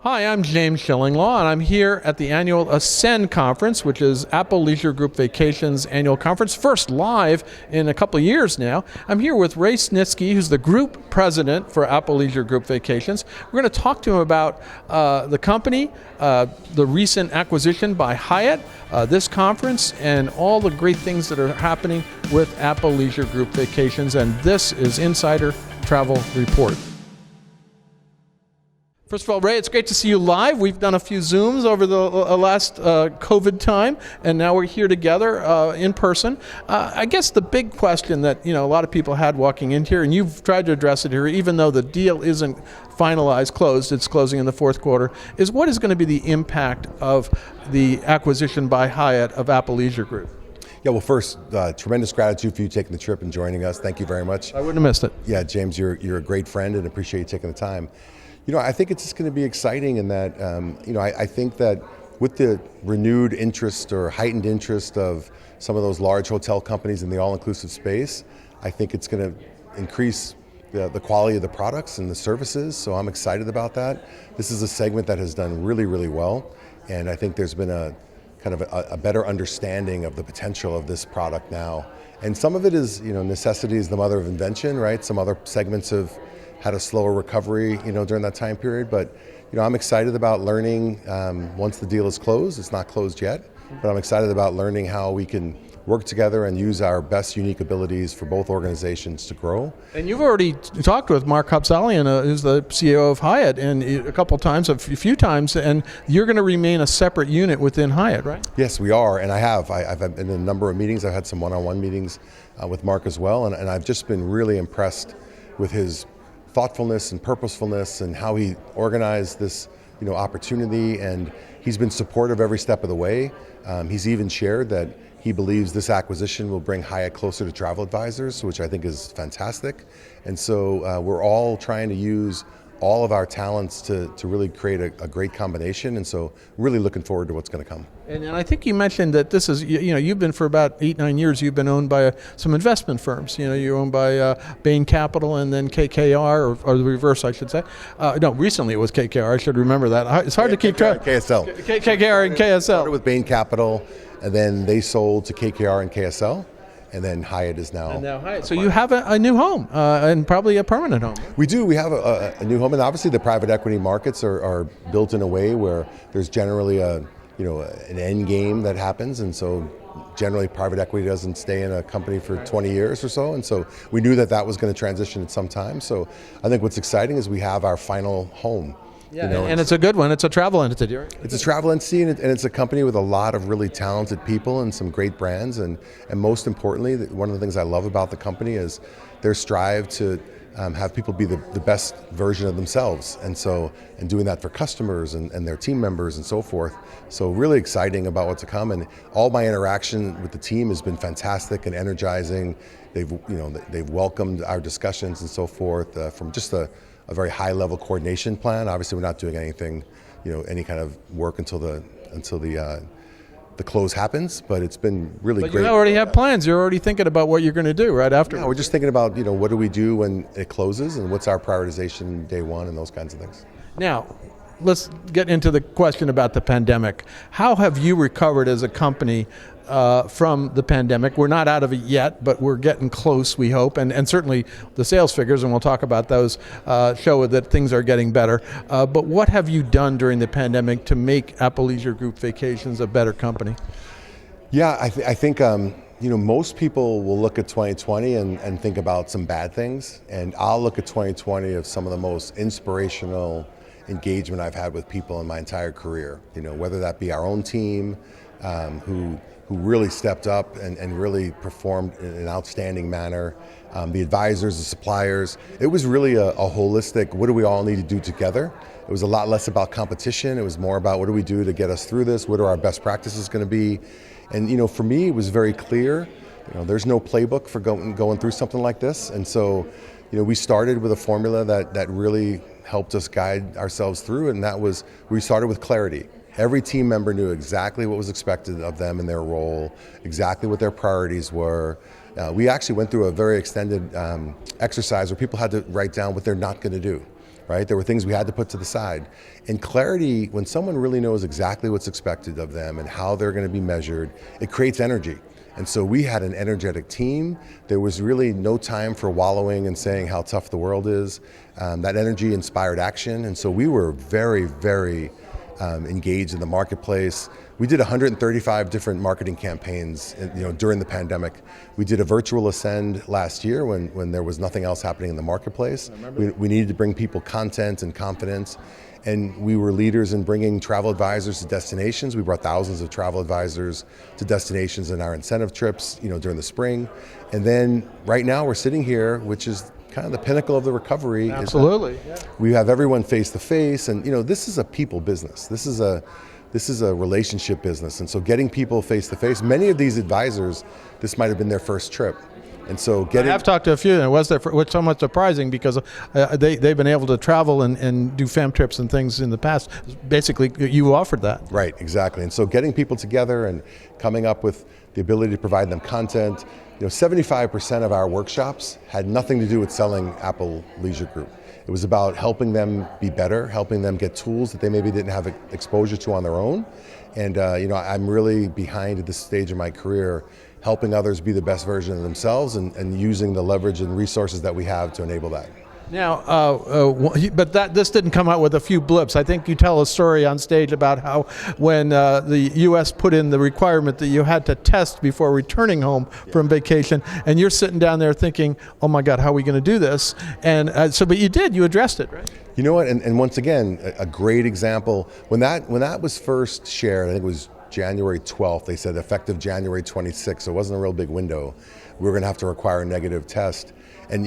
Hi, I'm James Schillinglaw, and I'm here at the annual Ascend Conference, which is Apple Leisure Group Vacations annual conference, first live in a couple of years now. I'm here with Ray Snitsky, who's the group president for Apple Leisure Group Vacations. We're going to talk to him about the company, the recent acquisition by Hyatt, this conference, and all the great things that are happening with Apple Leisure Group Vacations. And this is Insider Travel Report. First of all, Ray, it's great to see you live. We've done a few Zooms over the last COVID time, and now we're here together in person. I guess the big question that a lot of people had walking in here, and you've tried to address it here, even though the deal isn't finalized, closed, it's closing in the fourth quarter, is what is going to be the impact of the acquisition by Hyatt of Apple Leisure Group? Yeah, well, first, tremendous gratitude for you taking the trip and joining us. Thank you very much. I wouldn't have missed it. Yeah, James, you're a great friend and appreciate you taking the time. I think it's just going to be exciting in that, I think that with the renewed interest or heightened interest of some of those large hotel companies in the all-inclusive space, I think it's going to increase the quality of the products and the services, so I'm excited about that. This is a segment that has done really, really well, and I think there's been a kind of a better understanding of the potential of this product now. And some of it is, necessity is the mother of invention, right? Some other segments have had a slower recovery, during that time period. But, I'm excited about learning once the deal is closed. It's not closed yet, but I'm excited about learning how we can work together and use our best unique abilities for both organizations to grow. And you've already talked with Mark Coplandian, who's the CEO of Hyatt, and a few times, and you're going to remain a separate unit within Hyatt, right? Yes, we are, and I've been in a number of meetings. I've had some one-on-one meetings with Mark as well, and I've just been really impressed with his thoughtfulness and purposefulness and how he organized this opportunity, and he's been supportive every step of the way. He's even shared that he believes this acquisition will bring Hyatt closer to travel advisors, which I think is fantastic. And so we're all trying to use all of our talents to really create a great combination, and so really looking forward to what's going to come. And I think you mentioned that this is, you've been for about 8-9 years, you've been owned by some investment firms. You're owned by Bain Capital and then KKR, or the reverse, I should say. No, recently it was KKR, I should remember that. It's hard to keep track. KSL. KKR and KSL. Started with Bain Capital, and then they sold to KKR and KSL. And then Hyatt is now. Hyatt. So you have a new home, and probably a permanent home. We do. We have a new home, and obviously the private equity markets are built in a way where there's generally an end game that happens, and so generally private equity doesn't stay in a company for 20 years or so, and so we knew that was going to transition at some time. So I think what's exciting is we have our final home. Yeah, and it's a good one. It's a travel entity, right? It's a travel entity, and it's a company with a lot of really talented people and some great brands. And most importantly, one of the things I love about the company is their strive to have people be the best version of themselves. And doing that for customers and their team members and so forth. So really exciting about what's to come. And all my interaction with the team has been fantastic and energizing. They've welcomed our discussions and so forth from just a very high-level coordination plan. Obviously, we're not doing anything, any kind of work until the close happens. But it's been really great. But you already have plans. You're already thinking about what you're going to do right after. Yeah, we're just thinking about what do we do when it closes, and what's our prioritization day one, and those kinds of things. Now, let's get into the question about the pandemic. How have you recovered as a company from the pandemic? We're not out of it yet, but we're getting close, we hope, and certainly the sales figures, and we'll talk about those, show that things are getting better. But what have you done during the pandemic to make Apple Leisure Group Vacations a better company? Yeah, I think most people will look at 2020 and think about some bad things, and I'll look at 2020 of some of the most inspirational engagement I've had with people in my entire career. Whether that be our own team, who really stepped up and really performed in an outstanding manner. The advisors, the suppliers. It was really a holistic, what do we all need to do together? It was a lot less about competition. It was more about what do we do to get us through this? What are our best practices going to be? And for me, it was very clear, there's no playbook for going through something like this. And so, we started with a formula that really helped us guide ourselves through, and that was, we started with clarity. Every team member knew exactly what was expected of them in their role, exactly what their priorities were. We actually went through a very extended exercise where people had to write down what they're not going to do. right? There were things we had to put to the side. And clarity, when someone really knows exactly what's expected of them and how they're going to be measured, it creates energy. And so we had an energetic team. There was really no time for wallowing and saying how tough the world is. That energy inspired action. And so we were very, very engaged in the marketplace. We did 135 different marketing campaigns, during the pandemic. We did a virtual Ascend last year when there was nothing else happening in the marketplace. We needed to bring people content and confidence. And we were leaders in bringing travel advisors to destinations. We brought thousands of travel advisors to destinations in our incentive trips, during the spring. And then right now we're sitting here, which is kind of the pinnacle of the recovery. Absolutely. We have everyone face to face, and this is a people business. This is a relationship business, and so getting people face to face. Many of these advisors, this might have been their first trip. And so I have talked to a few, and it was somewhat surprising because they've been able to travel and do fam trips and things in the past. Basically, you offered that. Right, exactly. And so getting people together and coming up with the ability to provide them content. 75% of our workshops had nothing to do with selling Apple Leisure Group. It was about helping them be better, helping them get tools that they maybe didn't have exposure to on their own. And I'm really behind at this stage of my career helping others be the best version of themselves and using the leverage and resources that we have to enable that. Now, but this didn't come out with a few blips. I think you tell a story on stage about how when the U.S. put in the requirement that you had to test before returning home from vacation, and you're sitting down there thinking, oh my God, how are we going to do this? And but you did, you addressed it, right? You know what, and once again, a great example, when that was first shared, I think it was January 12th, they said effective January 26th, so it wasn't a real big window. We were going to have to require a negative test. And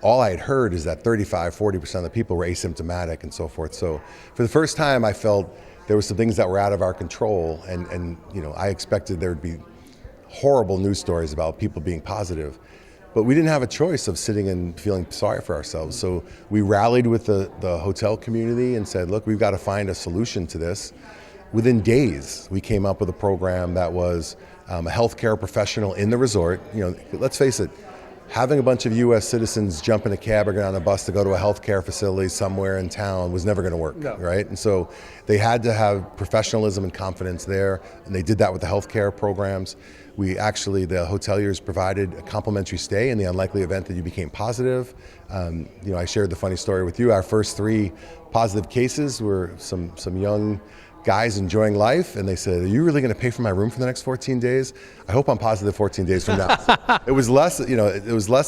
all I had heard is that 35-40% of the people were asymptomatic and so forth. So for the first time, I felt there were some things that were out of our control, and I expected there would be horrible news stories about people being positive. But we didn't have a choice of sitting and feeling sorry for ourselves. So we rallied with the hotel community and said, look, we've got to find a solution to this. Within days, we came up with a program that was a healthcare professional in the resort. Let's face it, having a bunch of U.S. citizens jump in a cab or get on a bus to go to a healthcare facility somewhere in town was never going to work, right? And so they had to have professionalism and confidence there, and they did that with the healthcare programs. The hoteliers provided a complimentary stay in the unlikely event that you became positive. I shared the funny story with you. Our first 3 positive cases were some young guys enjoying life, and they said, are you really going to pay for my room for the next 14 days? I hope I'm positive 14 days from now. It was less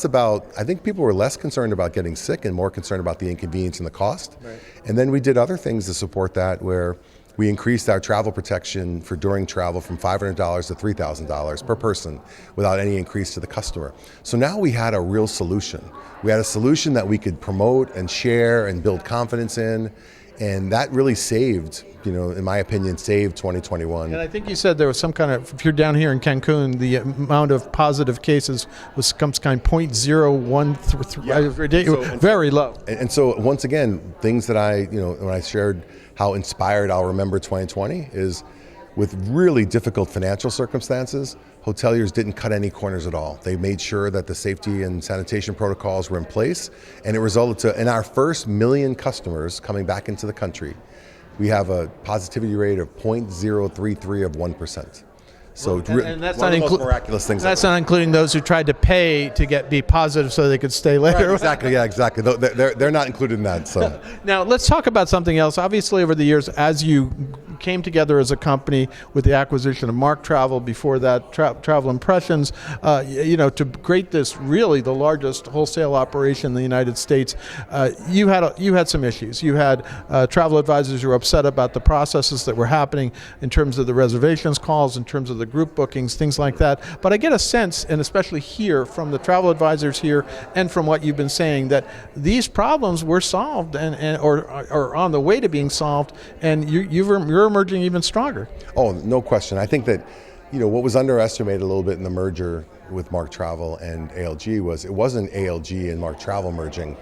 about, I think people were less concerned about getting sick and more concerned about the inconvenience and the cost. Right. And then we did other things to support that, where we increased our travel protection for during travel from $500 to $3,000 per person without any increase to the customer. So now we had a real solution. We had a solution that we could promote and share and build confidence in, and that really saved, in my opinion, saved 2021. And I think you said there was some kind of, if you're down here in Cancun, the amount of positive cases was some kind of 0.013, very low. And so once again, things that when I shared how inspired I'll remember 2020 is with really difficult financial circumstances, hoteliers didn't cut any corners at all. They made sure that the safety and sanitation protocols were in place, and it resulted in our first 1 million customers coming back into the country, we have a positivity rate of 0.033 of 1%. So and that's one of the most miraculous things. That's not including those who tried to pay to be positive so they could stay later. Right, exactly. Yeah, exactly. They're not included in that. So now let's talk about something else. Obviously, over the years, as you came together as a company with the acquisition of Mark Travel, before that Travel Impressions, to create this really the largest wholesale operation in the United States, you had some issues. You had travel advisors who were upset about the processes that were happening in terms of the reservations calls, in terms of the group bookings, things like that. But I get a sense, and especially here from the travel advisors here and from what you've been saying, that these problems were solved or on the way to being solved, and you're emerging even stronger. Oh, no question. I think that what was underestimated a little bit in the merger with Mark Travel and ALG was it wasn't ALG and Mark Travel merging.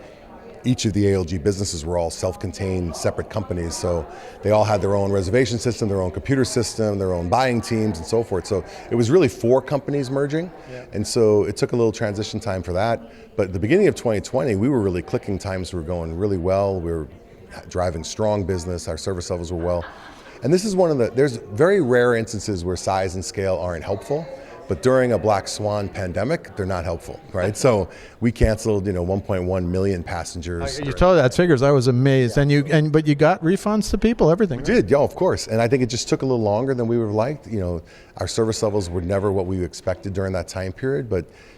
each of the ALG businesses were all self-contained, separate companies. So they all had their own reservation system, their own computer system, their own buying teams, and so forth. So it was really 4 companies merging. Yeah. And so it took a little transition time for that. But at the beginning of 2020, we were really clicking. Times were going really well. We were driving strong business. Our service levels were well. And this is there's very rare instances where size and scale aren't helpful. But during a black swan pandemic, they're not helpful, right? So we canceled, 1.1 million passengers. You told that figures. I was amazed. Yeah. But you got refunds to people, everything. We did, yeah, of course. And I think it just took a little longer than we would have liked. Our service levels were never what we expected during that time period.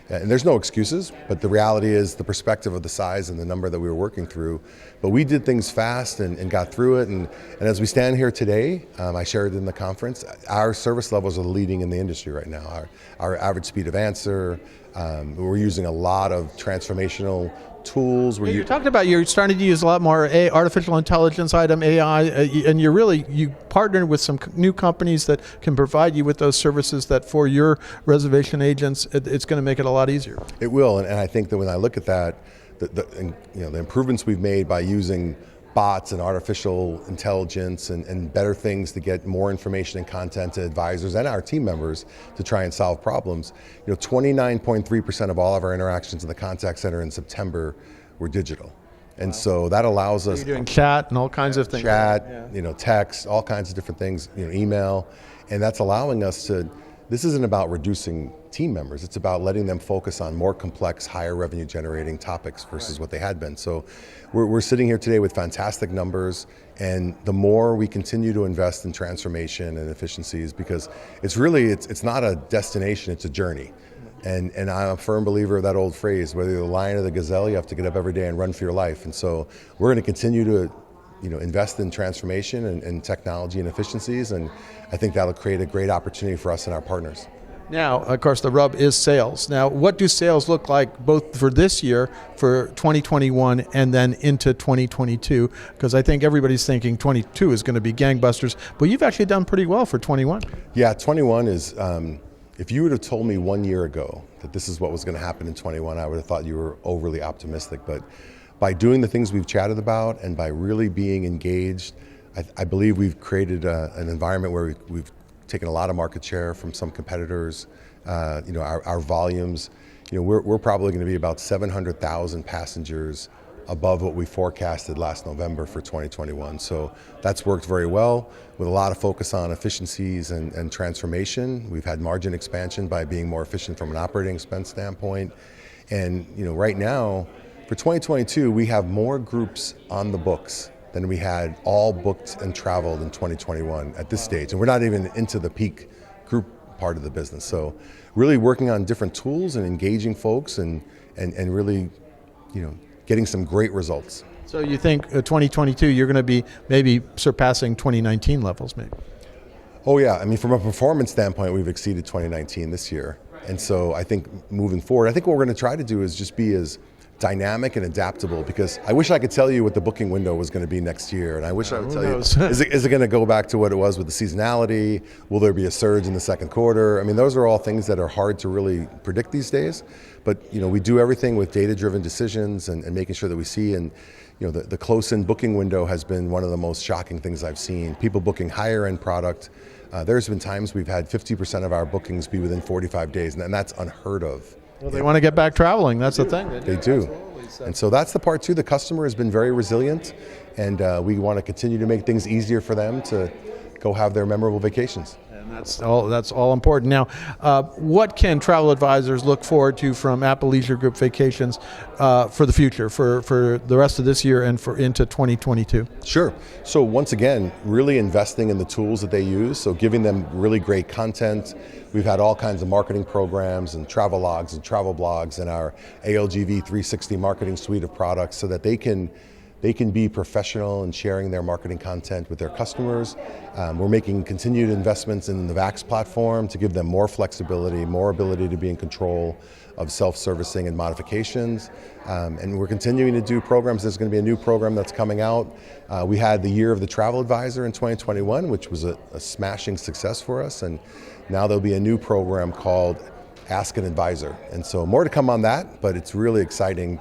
And there's no excuses. But the reality is the perspective of the size and the number that we were working through. But we did things fast and got through it. And as we stand here today, I shared in the conference, our service levels are leading in the industry right now. Our average speed of answer, we're using a lot of transformational tools. You talked about you're starting to use a lot more artificial intelligence item, AI, and you partnered with some new companies that can provide you with those services that for your reservation agents, it's going to make it a lot easier. It will, and I think that when I look at that, the improvements we've made by using bots and artificial intelligence and better things to get more information and content to advisors and our team members to try and solve problems. 29.3% of all of our interactions in the contact center in September were digital. And so that allows us... So you're doing chat and all kinds of things. Chat, text, all kinds of different things, email. And that's allowing us to... This isn't about reducing team members. It's about letting them focus on more complex, higher revenue generating topics versus what they had been. So we're sitting here today with fantastic numbers, and the more we continue to invest in transformation and efficiencies, because it's not a destination, it's a journey. And I'm a firm believer of that old phrase, whether you're the lion or the gazelle, you have to get up every day and run for your life. And so we're going to continue to invest in transformation and technology and efficiencies, and I think that'll create a great opportunity for us and our partners. Now, of course, the rub is sales. Now, what do sales look like both for this year, for 2021, and then into 2022? Because I think everybody's thinking 22 is going to be gangbusters, but you've actually done pretty well for 21. Yeah, 21 is, if you would have told me 1 year ago that this is what was going to happen in 21, I would have thought you were overly optimistic. But by doing the things we've chatted about and by really being engaged, I believe we've created an environment where we've taken a lot of market share from some competitors. Our volumes, we're probably going to be about 700,000 passengers above what we forecasted last November for 2021. So that's worked very well with a lot of focus on efficiencies and transformation. We've had margin expansion by being more efficient from an operating expense standpoint. And right now, for 2022, we have more groups on the books than we had all booked and traveled in 2021 at this stage. And we're not even into the peak group part of the business. So really working on different tools and engaging folks and really, getting some great results. So you think 2022, you're going to be maybe surpassing 2019 levels, maybe? Oh yeah, from a performance standpoint, we've exceeded 2019 this year. And so I think moving forward, what we're going to try to do is just be as dynamic and adaptable, because I wish I could tell you what the booking window was going to be next year, and I wish I would tell you, is it going to go back to what it was with the seasonality? Will there be a surge in the second quarter? Those are all things that are hard to really predict these days, but we do everything with data-driven decisions and making sure that we see, and the close-in booking window has been one of the most shocking things I've seen. People booking higher-end product. There's been times we've had 50% of our bookings be within 45 days, and that's unheard of. Well, they want to get back traveling. That's the thing. They do. And so that's the part too. The customer has been very resilient, and we want to continue to make things easier for them to go have their memorable vacations. And that's all important. Now, what can travel advisors look forward to from Apple Leisure Group Vacations for the future, for the rest of this year and for into 2022? Sure. So once again, really investing in the tools that they use, so giving them really great content. We've had all kinds of marketing programs and travel logs and travel blogs in our ALG V360 marketing suite of products, so that they can be professional in sharing their marketing content with their customers. We're making continued investments in the VAX platform to give them more flexibility, more ability to be in control of self-servicing and modifications. And we're continuing to do programs. There's going to be a new program that's coming out. We had the Year of the Travel Advisor in 2021, which was a smashing success for us. And now there'll be a new program called ask an advisor. And so more to come on that, but it's really exciting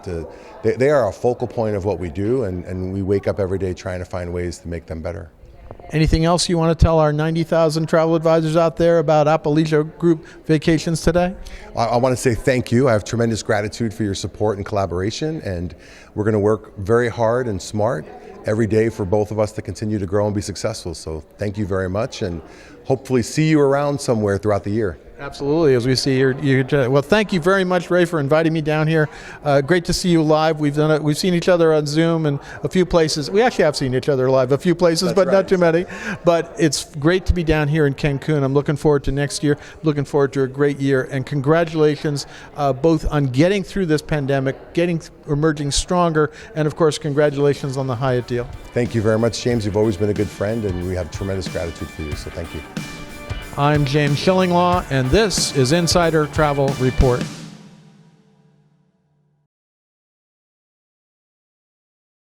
they are a focal point of what we do, and we wake up every day trying to find ways to make them better. Anything else you want to tell our 90,000 travel advisors out there about Appalachia Group Vacations today? I want to say thank you. I have tremendous gratitude for your support and collaboration, and we're going to work very hard and smart every day for both of us to continue to grow and be successful. So thank you very much, and hopefully see you around somewhere throughout the year. Absolutely, as we see here. Well, thank you very much, Ray, for inviting me down here. Great to see you live. We've done it. We've seen each other on Zoom and a few places. We actually have seen each other live a few places, but not too many. But it's great to be down here in Cancun. I'm looking forward to next year. Looking forward to a great year. And congratulations, both on getting through this pandemic, emerging stronger, and of course, congratulations on the Hyatt deal. Thank you very much, James. You've always been a good friend, and we have tremendous gratitude for you. So thank you. I'm James Shillinglaw, and this is Insider Travel Report.